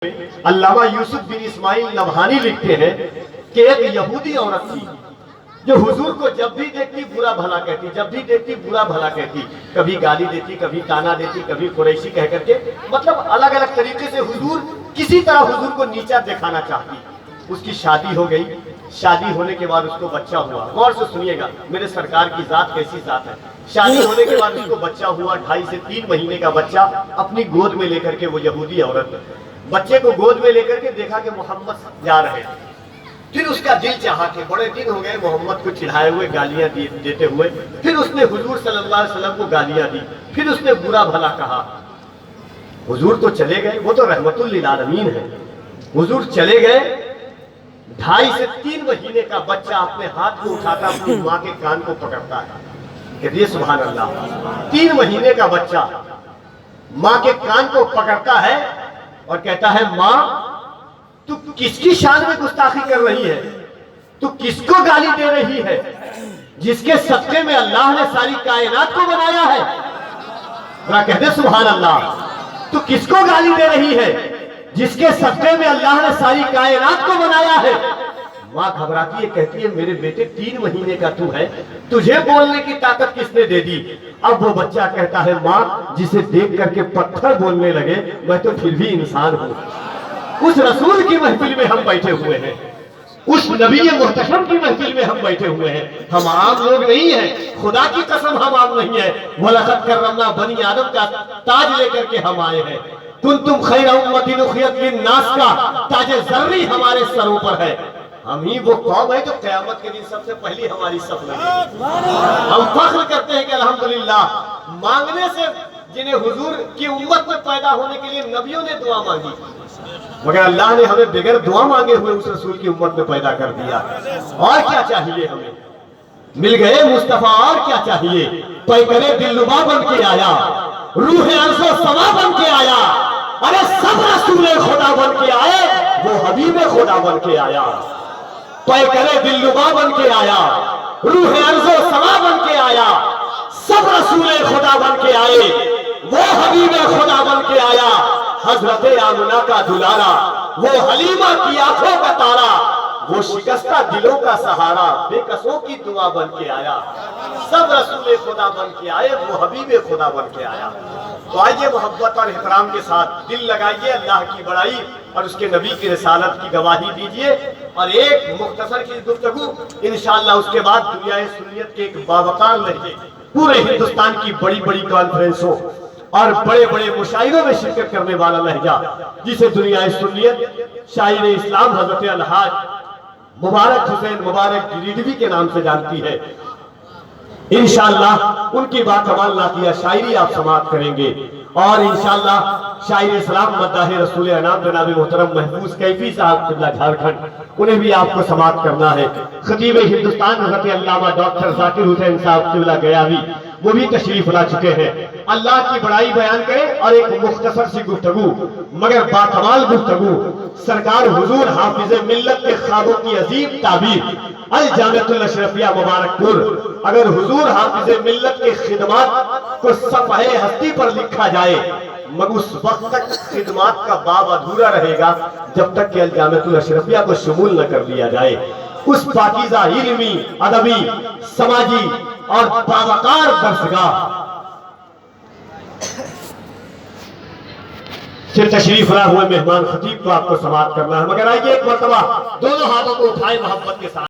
علامہ یوسف بن اسماعیل نبہانی لکھتے ہیں کہ ایک یہودی عورت تھی جو حضور کو جب بھی دیکھتی برا بھلا کہتی، جب بھی دیکھتی برا بھلا کہتی، کبھی گالی دیتی، کبھی تانا دیتی، کبھی قریشی کہہ کر کے، مطلب الگ الگ طریقے سے حضور کسی طرح حضور کو نیچا دکھانا چاہتی۔ اس کی شادی ہو گئی، شادی ہونے کے بعد اس کو بچہ ہوا۔ غور سے سنیے گا میرے سرکار کی ذات کیسی ذات ہے۔ شادی ہونے کے بعد اس کو بچہ ہوا، 2.5 سے 3 مہینے کا بچہ اپنی گود میں لے کر کے وہ یہودی عورت بچے کو گود میں لے کر کے دیکھا کہ محمد جا رہے ہیں۔ پھر اس کا دل چاہا کہ بڑے دن ہو گئے محمد کو چڑھائے ہوئے، گالیاں دیتے ہوئے۔ پھر اس نے حضور صلی اللہ علیہ وسلم کو گالیاں دی، پھر اس نے برا بھلا کہا۔ حضور تو چلے گئے، وہ تو رحمت للعالمین ہے۔ حضور چلے گئے، 2.5 سے 3 مہینے کا بچہ اپنے ہاتھ کو اٹھاتا اپنی ماں کے کان کو پکڑتا ہے کہ یہ سبحان اللہ، 3 مہینے کا بچہ ماں کے کان کو پکڑتا ہے اور کہتا ہے ماں تو کس کی شان میں گستاخی کر رہی ہے، تو کس کو گالی دے رہی ہے، جس کے صدقے میں اللہ نے ساری کائنات کو بنایا ہے؟ ذرا کہہ دے سبحان اللہ، تو کس کو گالی دے رہی ہے جس کے صدقے میں اللہ نے ساری کائنات کو بنایا ہے؟ ماں گھبراتی ہے، کہتی ہے میرے بیٹے 3 مہینے کا تو ہے، تجھے بولنے کی طاقت کس نے دے دی؟ اب وہ بچہ کہتا ہے ماں جسے دیکھ کر کے پتھر بولنے لگے میں تو پھر بھی انسان ہوں۔ اس رسول کی محفل میں ہم بیٹھے ہوئے ہیں، اس نبی محتشم کی محفل میں ہم بیٹھے ہوئے ہیں، ہم عام لوگ نہیں ہیں، خدا کی قسم ہم عام نہیں ہیں۔ وَلَقَدْ كَرَّمْنَا بَنِي آدم کا تاج لے کر کے ہم آئے ہیں۔ كُنْتُمْ خَيْرَ أُمَّةٍ أُخْرِجَتْ لِلنَّاسِ کا تاج زرعی ہمارے سروں پر ہے۔ ہم ہی وہ قوم ہے جو قیامت کے دن سب سے پہلی ہماری صف لگے۔ ہم فخر کرتے ہیں کہ الحمدللہ مانگنے سے جنہیں حضور کی امت میں پیدا ہونے کے لیے نبیوں نے دعا مانگی، مگر اللہ نے ہمیں بغیر دعا مانگے ہوئے اس رسول کی امت میں پیدا کر دیا۔ اور کیا چاہیے ہمیں؟ مل گئے مصطفیٰ، اور کیا چاہیے؟ پیکرے دلربا بن کے آیا، روح عرش و سما بن کے آیا، ارے سب رسول خدا بن کے آئے، وہ حبیب خدا بن کے آیا۔ پیکرے دلربا بن کے آیا، روح عرش و سما بن کے آیا، سب رسول خدا بن کے آئے، وہ حبیب خدا بن کے آیا۔ حضرت آمنہ کا دلارا، وہ حلیمہ کی آنکھوں کا تارا، وہ شکستہ دلوں کا سہارا، بے کسوں کی دعا بن کے آیا۔ سب رسول خدا بن کے آئے، وہ حبیب خدا بن کے آیا۔ تو آئیے محبت اور احترام کے ساتھ دل لگائیے، اللہ کی بڑائی اور اس کے نبی کی رسالت کی گواہی دیجئے، اور ایک مختصر کی گفتگو انشاءاللہ اس کے بعد دنیا سنیت کے ایک باوقار لہجے پورے ہندوستان کی بڑی بڑی کانفرنسوں اور بڑے بڑے مشاعروں میں شرکت کرنے والا لہجہ جسے دنیا سنیت شاعر اسلام حضرت الحاج مبارک حسین مبارک ریڈوی کے نام سے جانتی ہے، انشاءاللہ ان کی باکمال نعتیہ شاعری آپ سماعت کریں گے، اور انشاءاللہ شاعر اسلام مداح رسول انام جناب محترم محفوظ کیفی صاحب قبلہ جھارکھنڈ، انہیں بھی آپ کو سماعت کرنا ہے۔ خطیب ہندوستان حضرت علامہ ڈاکٹر ذاکر حسین صاحب قبلہ گیاوی وہ بھی تشریف لا چکے ہیں۔ اللہ کی بڑائی بیان کریں اور ایک مختصر سی گفتگو مگر باکمال گفتگو، سرکار حضور حافظ ملت کے خوابوں کی عظیم تعبیر الجامعۃ الاشرفیہ مبارک پور، اگر حضور حافظ ملت کے خدمات کو صفحہ ہستی پر لکھا جائے مگر اس وقت تک خدمات کا باب ادھورا رہے گا جب تک کہ الجامعۃ الاشرفیہ کو شمول نہ کر لیا جائے۔ اس پاکیزہ علمی، ادبی، سماجی اور باوقار درسگاہ سے تشریف لا ہوئے مہمان خطیب کو آپ کو سماعت کرنا ہے، مگر آئیے ایک مرتبہ دونوں ہاتھوں کو اٹھائے محبت کے ساتھ۔